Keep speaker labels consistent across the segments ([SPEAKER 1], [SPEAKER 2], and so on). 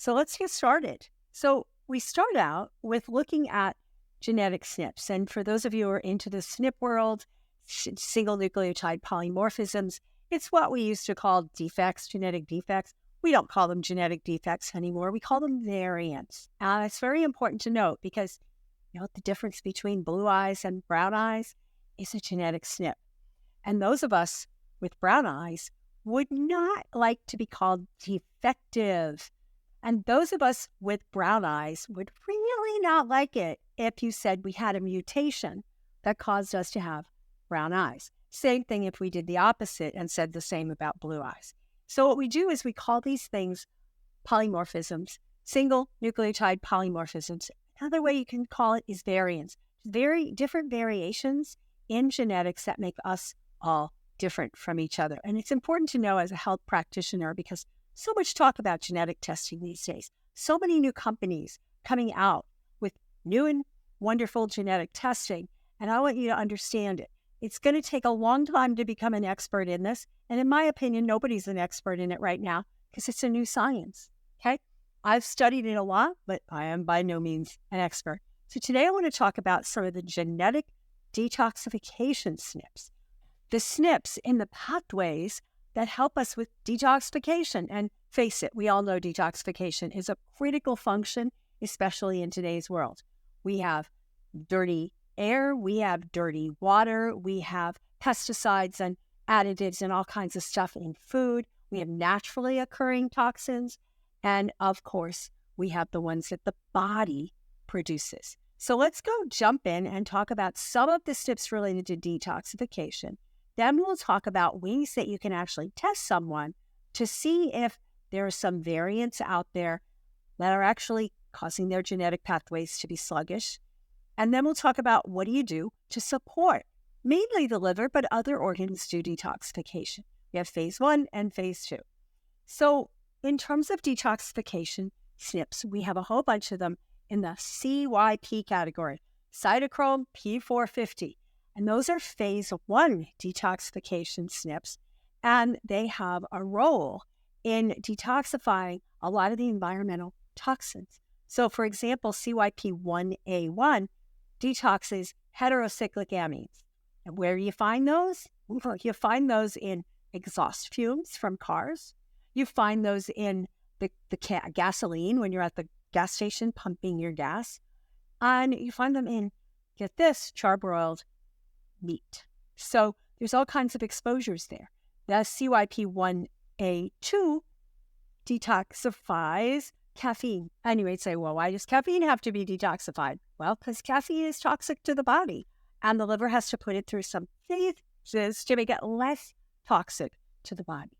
[SPEAKER 1] So let's get started. So we start out with looking at genetic SNPs. And for those of you who are into the SNP world, single nucleotide polymorphisms, it's what we used to call defects, genetic defects. We don't call them genetic defects anymore. We call them variants. It's very important to note because the difference between blue eyes and brown eyes is a genetic SNP. And those of us with brown eyes would not like to be called defective. And those of us with brown eyes would really not like it if you said we had a mutation that caused us to have brown eyes. Same thing if we did the opposite and said the same about blue eyes. So what we do is we call these things polymorphisms, single nucleotide polymorphisms. Another way you can call it is variants. Very different variations in genetics that make us all different from each other. And it's important to know as a health practitioner because so much talk about genetic testing these days. So many new companies coming out with new and wonderful genetic testing. And I want you to understand it. It's going to take a long time to become an expert in this. And in my opinion, nobody's an expert in it right now because it's a new science. Okay? I've studied it a lot, but I am by no means an expert. So today I want to talk about some of the genetic detoxification SNPs. The SNPs in the pathways that help us with detoxification. And face it, we all know detoxification is a critical function, especially in today's world. We have dirty air, we have dirty water, we have pesticides and additives and all kinds of stuff in food. We have naturally occurring toxins. And of course, we have the ones that the body produces. So let's go jump in and talk about some of the SNPs related to detoxification. Then we'll talk about ways that you can actually test someone to see if there are some variants out there that are actually causing their genetic pathways to be sluggish. And then we'll talk about what do you do to support mainly the liver, but other organs do detoxification. We have phase 1 and phase 2. So in terms of detoxification SNPs, we have a whole bunch of them in the CYP category, cytochrome P450. And those are phase 1 detoxification SNPs, and they have a role in detoxifying a lot of the environmental toxins. So, for example, CYP1A1 detoxes heterocyclic amines. And where do you find those? You find those in exhaust fumes from cars. You find those in the gasoline when you're at the gas station pumping your gas. And you find them in, get this, charbroiled meat. So there's all kinds of exposures there. The CYP1A2 detoxifies caffeine. And you might say, well, why does caffeine have to be detoxified? Well, because caffeine is toxic to the body, and the liver has to put it through some phases to make it less toxic to the body.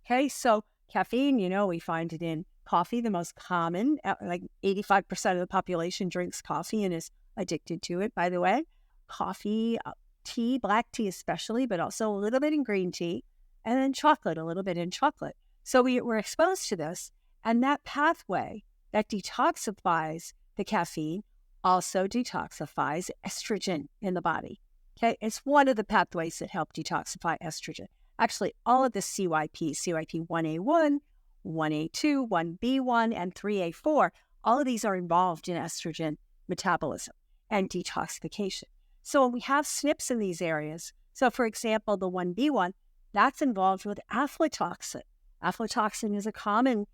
[SPEAKER 1] Okay, so caffeine, we find it in coffee, the most common, like 85% of the population drinks coffee and is addicted to it, by the way. Coffee, tea, black tea especially, but also a little bit in green tea, and then chocolate, a little bit in chocolate. So we're exposed to this, and that pathway that detoxifies the caffeine also detoxifies estrogen in the body. Okay, it's one of the pathways that help detoxify estrogen. Actually, all of the CYP1A1, 1A2, 1B1, and 3A4, all of these are involved in estrogen metabolism and detoxification. So when we have SNPs in these areas, so for example, the 1B1, that's involved with aflatoxin. Aflatoxin is a common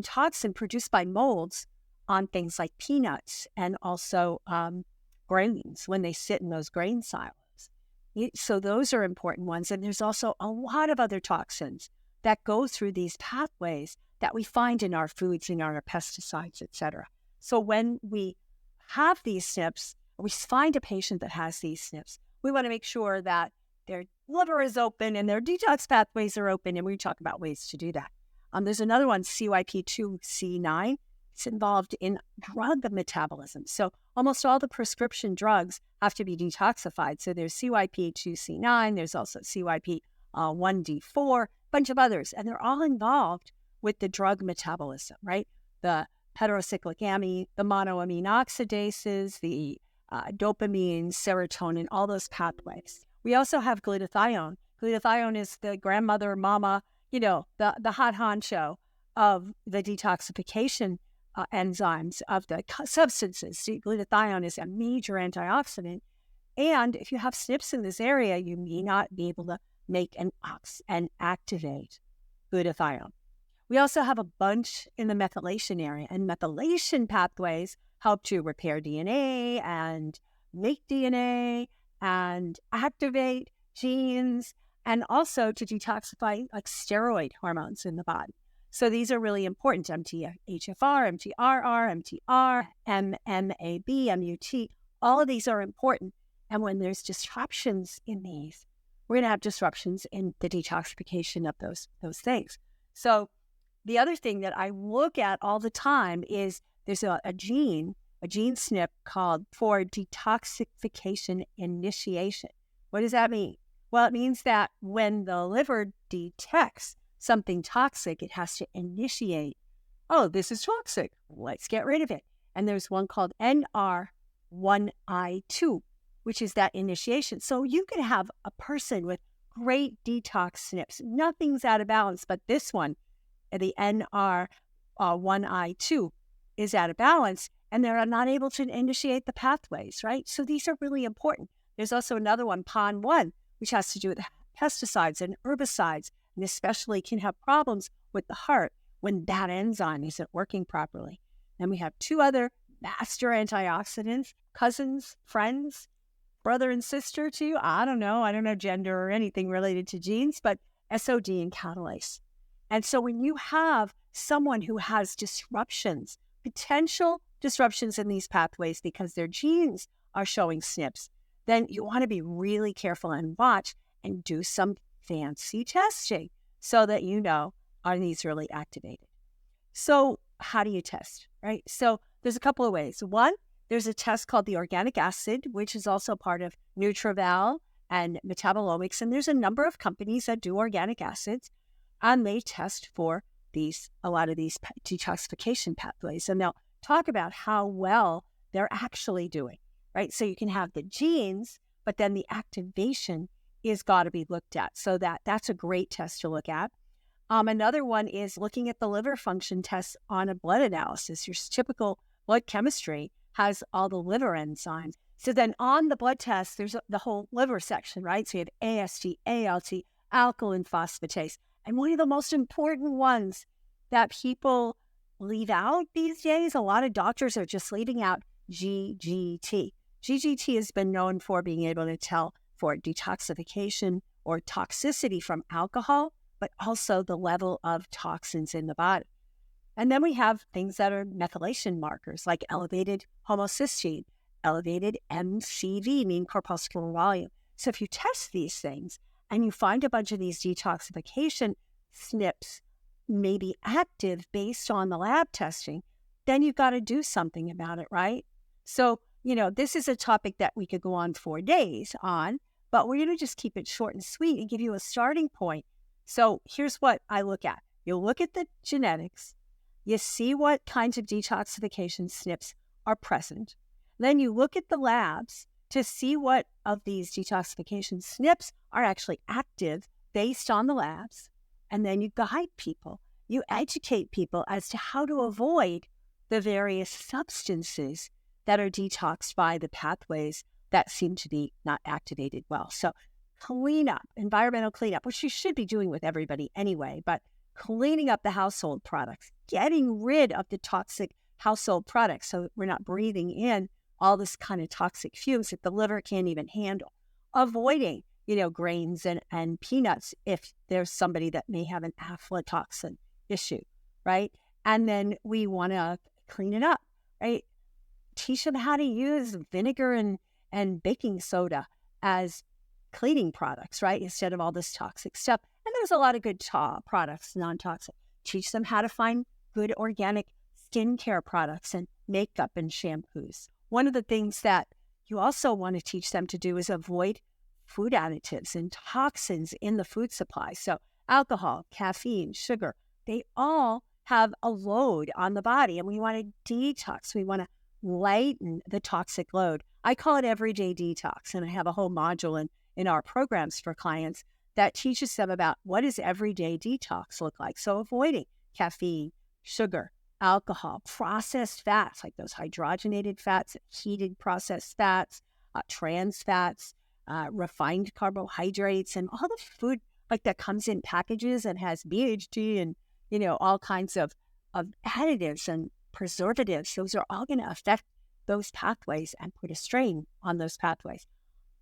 [SPEAKER 1] toxin produced by molds on things like peanuts and also grains when they sit in those grain silos. So those are important ones. And there's also a lot of other toxins that go through these pathways that we find in our foods, in our pesticides, etc. So when we have these SNPs, or we find a patient that has these SNPs, we want to make sure that their liver is open and their detox pathways are open, and we talk about ways to do that. There's another one, CYP2C9. It's involved in drug metabolism. So almost all the prescription drugs have to be detoxified. So there's CYP2C9, there's also CYP1D4, a bunch of others, and they're all involved with the drug metabolism, right? The heterocyclic amine, the monoamine oxidases, the dopamine, serotonin, all those pathways. We also have glutathione. Glutathione is the grandmother, mama, the hot honcho of the detoxification enzymes of the substances. See, glutathione is a major antioxidant. And if you have SNPs in this area, you may not be able to make and activate glutathione. We also have a bunch in the methylation area, and methylation pathways help to repair DNA and make DNA and activate genes, and also to detoxify like steroid hormones in the body. So these are really important: MTHFR, MTRR, MTR, MMAB, MUT. All of these are important. And when there's disruptions in these, we're going to have disruptions in the detoxification of those things. So the other thing that I look at all the time is there's a gene SNP called for detoxification initiation. What does that mean? Well, it means that when the liver detects something toxic, it has to initiate, oh, this is toxic, let's get rid of it. And there's one called NR1I2, which is that initiation. So you could have a person with great detox SNPs. Nothing's out of balance, but this one, the NR1I2, is out of balance, and they're not able to initiate the pathways, right? So these are really important. There's also another one, PON1, which has to do with pesticides and herbicides, and especially can have problems with the heart when that enzyme isn't working properly. And we have two other master antioxidants, cousins, friends, brother and sister to you. I don't know gender or anything related to genes, but SOD and catalase. And so when you have someone who has disruptions, potential disruptions in these pathways because their genes are showing SNPs, then you want to be really careful and watch and do some fancy testing so that you know, are these really activated? So how do you test, right? So there's a couple of ways. One, there's a test called the organic acid, which is also part of Nutraval and metabolomics. And there's a number of companies that do organic acids, and they test for a lot of these detoxification pathways. And they'll talk about how well they're actually doing, right? So you can have the genes, but then the activation is got to be looked at. So that's a great test to look at. Another one is looking at the liver function tests on a blood analysis. Your typical blood chemistry has all the liver enzymes. So then on the blood test, there's the whole liver section, right? So you have AST, ALT, alkaline phosphatase. And one of the most important ones that people leave out these days, a lot of doctors are just leaving out GGT. GGT has been known for being able to tell for detoxification or toxicity from alcohol, but also the level of toxins in the body. And then we have things that are methylation markers like elevated homocysteine, elevated MCV, mean corpuscular volume. So if you test these things and you find a bunch of these detoxification SNPs may be active based on the lab testing, then you've got to do something about it, right? So, this is a topic that we could go on for days on, but we're going to just keep it short and sweet and give you a starting point. So here's what I look at. You look at the genetics, you see what kinds of detoxification SNPs are present. Then you look at the labs to see what of these detoxification SNPs are actually active based on the labs. And then you guide people, you educate people as to how to avoid the various substances that are detoxed by the pathways that seem to be not activated well. So cleanup, environmental cleanup, which you should be doing with everybody anyway, but cleaning up the household products, getting rid of the toxic household products so we're not breathing in all this kind of toxic fumes that the liver can't even handle. Avoiding, grains and peanuts if there's somebody that may have an aflatoxin issue, right? And then we want to clean it up, right? Teach them how to use vinegar and baking soda as cleaning products, right? Instead of all this toxic stuff. And there's a lot of good products, non-toxic. Teach them how to find good organic skincare products and makeup and shampoos. One of the things that you also want to teach them to do is avoid food additives and toxins in the food supply. So alcohol, caffeine, sugar, they all have a load on the body, and we want to detox. We want to lighten the toxic load. I call it everyday detox, and I have a whole module in our programs for clients that teaches them about what does everyday detox look like. So avoiding caffeine, sugar, alcohol, processed fats, like those hydrogenated fats, heated processed fats, trans fats, refined carbohydrates, and all the food like that comes in packages and has BHT and, all kinds of additives and preservatives. Those are all going to affect those pathways and put a strain on those pathways.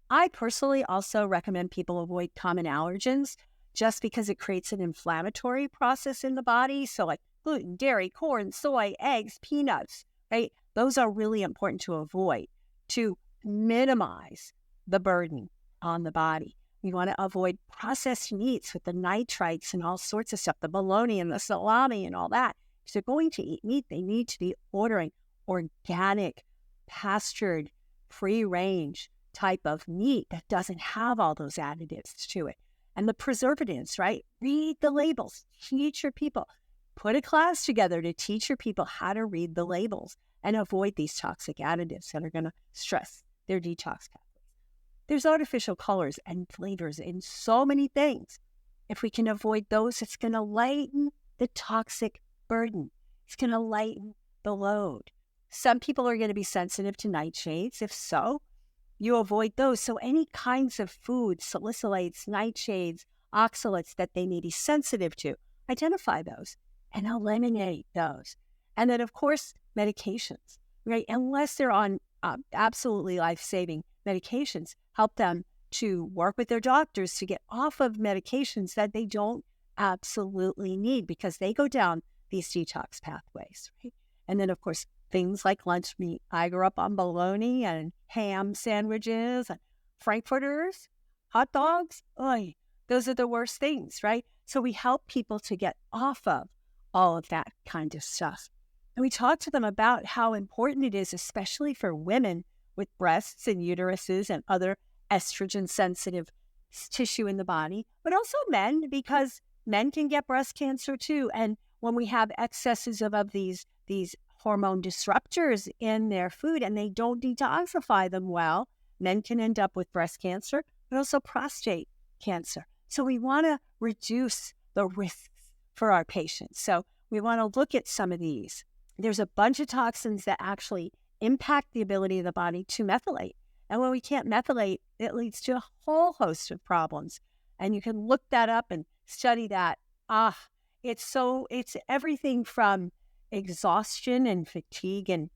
[SPEAKER 1] I personally also recommend people avoid common allergens just because it creates an inflammatory process in the body. So like gluten, dairy, corn, soy, eggs, peanuts, right? Those are really important to avoid to minimize the burden on the body. We want to avoid processed meats with the nitrites and all sorts of stuff, the bologna and the salami and all that. If they're going to eat meat, they need to be ordering organic, pastured, free-range type of meat that doesn't have all those additives to it. And the preservatives, right? Read the labels. Teach your people. Put a class together to teach your people how to read the labels and avoid these toxic additives that are going to stress their detox pathways. There's artificial colors and flavors in so many things. If we can avoid those, it's going to lighten the toxic burden. It's going to lighten the load. Some people are going to be sensitive to nightshades. If so, you avoid those. So any kinds of food, salicylates, nightshades, oxalates that they may be sensitive to, identify those and eliminate those. And then, of course, medications, right? Unless they're on absolutely life-saving medications, help them to work with their doctors to get off of medications that they don't absolutely need because they go down these detox pathways, right? And then, of course, things like lunch meat. I grew up on bologna and ham sandwiches and frankfurters, hot dogs. Oy, those are the worst things, right? So we help people to get off of all of that kind of stuff. And we talk to them about how important it is, especially for women with breasts and uteruses and other estrogen-sensitive tissue in the body, but also men, because men can get breast cancer too. And when we have excesses of these hormone disruptors in their food and they don't detoxify them well, men can end up with breast cancer, but also prostate cancer. So we want to reduce the risks for our patients. So we want to look at some of these. There's a bunch of toxins that actually impact the ability of the body to methylate. And when we can't methylate, it leads to a whole host of problems. And you can look that up and study that. It's everything from exhaustion and fatigue and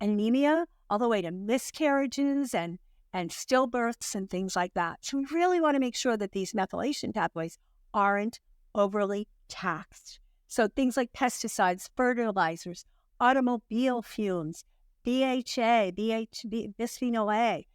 [SPEAKER 1] anemia, all the way to miscarriages and stillbirths and things like that. So we really want to make sure that these methylation pathways aren't overly taxed. So things like pesticides, fertilizers, automobile fumes, BHA, bisphenol A,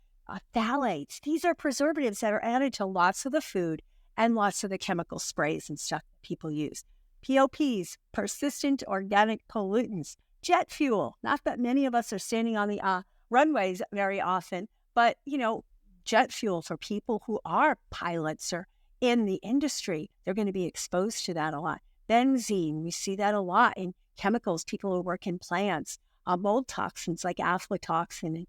[SPEAKER 1] phthalates. These are preservatives that are added to lots of the food and lots of the chemical sprays and stuff that people use. POPs, persistent organic pollutants, jet fuel. Not that many of us are standing on the runways very often, but, jet fuel for people who are pilots or in the industry, they're going to be exposed to that a lot. Benzene, we see that a lot in chemicals, people who work in plants, mold toxins like aflatoxin.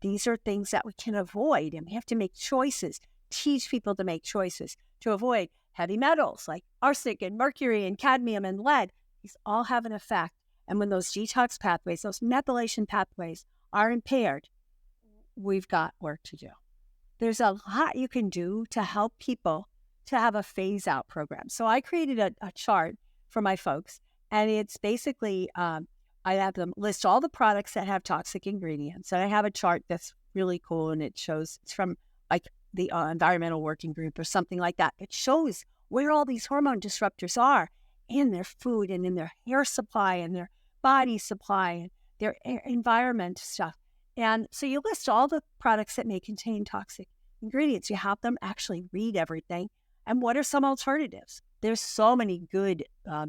[SPEAKER 1] These are things that we can avoid, and we have to make choices, teach people to make choices to avoid heavy metals like arsenic and mercury and cadmium and lead. These all have an effect. And when those detox pathways, those methylation pathways are impaired, we've got work to do. There's a lot you can do to help people to have a phase-out program. So I created a chart for my folks, and it's basically, I have them list all the products that have toxic ingredients. And I have a chart that's really cool, and it shows, it's from like the environmental working group or something like that. It shows where all these hormone disruptors are in their food and in their hair supply and their body supply and their environment stuff. And so you list all the products that may contain toxic ingredients. You have them actually read everything. And what are some alternatives? There's so many good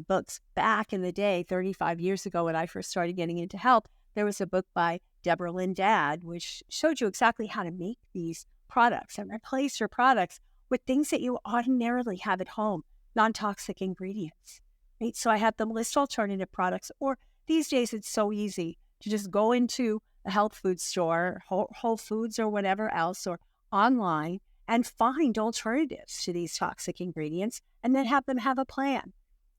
[SPEAKER 1] books. Back in the day, 35 years ago, when I first started getting into health, there was a book by Deborah Lynn Dad, which showed you exactly how to make these products and replace your products with things that you ordinarily have at home, non-toxic ingredients. Right? So I have them list alternative products, or these days it's so easy to just go into a health food store, Whole Foods or whatever else, or online, and find alternatives to these toxic ingredients and then have them have a plan.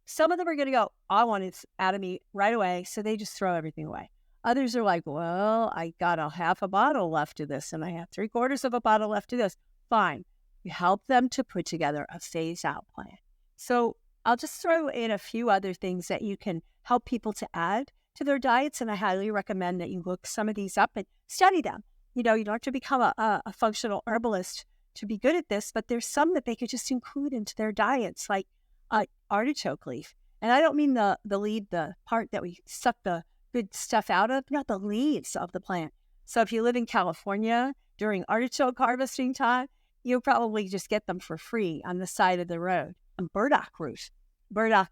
[SPEAKER 1] Some of them are going to go, I want it out of me right away. So they just throw everything away. Others are like, well, I got a half a bottle left of this and I have 3/4 of a bottle left of this. Fine. You help them to put together a phase out plan. So I'll just throw in a few other things that you can help people to add to their diets. And I highly recommend that you look some of these up and study them. You don't have to become a functional herbalist to be good at this, but there's some that they could just include into their diets, like artichoke leaf. And I don't mean the leaf, the part that we suck the good stuff out of, not the leaves of the plant. So if you live in California during artichoke harvesting time, you'll probably just get them for free on the side of the road. And burdock root. Burdock,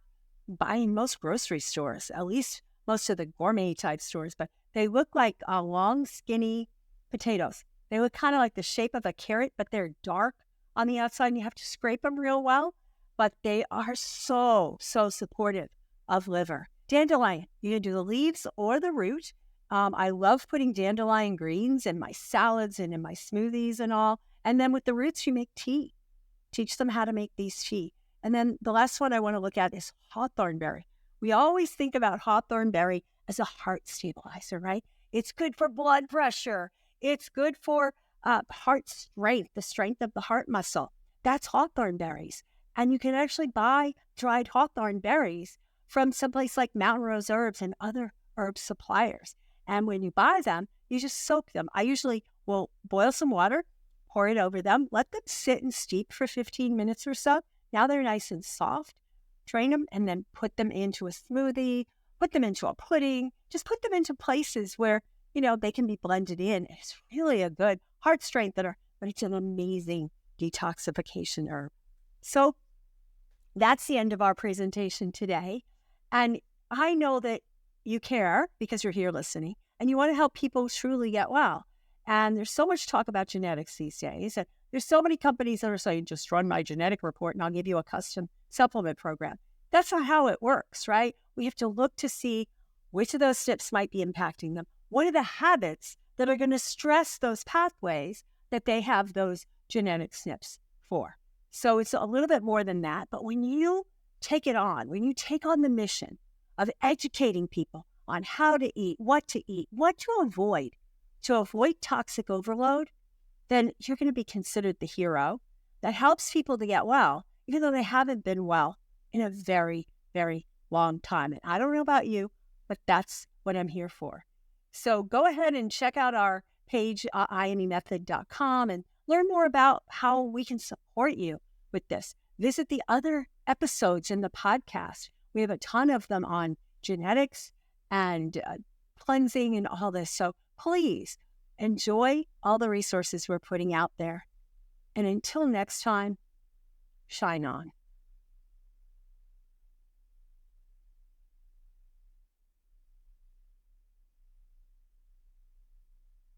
[SPEAKER 1] buying most grocery stores, at least most of the gourmet type stores, but they look like long, skinny potatoes. They look kind of like the shape of a carrot, but they're dark on the outside and you have to scrape them real well. But they are so supportive of liver. Dandelion, you can do the leaves or the root. I love putting dandelion greens in my salads and in my smoothies and all. And then with the roots, you make tea. Teach them how to make these tea. And then the last one I want to look at is hawthorn berry. We always think about hawthorn berry as a heart stabilizer, right? It's good for blood pressure. It's good for heart strength, the strength of the heart muscle. That's hawthorn berries. And you can actually buy dried hawthorn berries from someplace like Mountain Rose Herbs and other herb suppliers. And when you buy them, you just soak them. I usually will boil some water, pour it over them, let them sit and steep for 15 minutes or so. Now they're nice and soft. Drain them and then put them into a smoothie, put them into a pudding, just put them into places where, they can be blended in. It's really a good heart strengthener, but it's an amazing detoxification herb. So that's the end of our presentation today. And I know that you care because you're here listening and you want to help people truly get well. And there's so much talk about genetics these days. And there's so many companies that are saying, just run my genetic report and I'll give you a custom supplement program. That's not how it works, right? We have to look to see which of those SNPs might be impacting them. What are the habits that are going to stress those pathways that they have those genetic SNPs for? So it's a little bit more than that. But when you take it on, when you take on the mission of educating people on how to eat, what to avoid toxic overload, then you're going to be considered the hero that helps people to get well, even though they haven't been well in a very, very long time. And I don't know about you, but that's what I'm here for. So go ahead and check out our page, iamemethod.com, and learn more about how we can support you with this. Visit the other episodes in the podcast. We have a ton of them on genetics and cleansing and all this. So please enjoy all the resources we're putting out there. And until next time, shine on.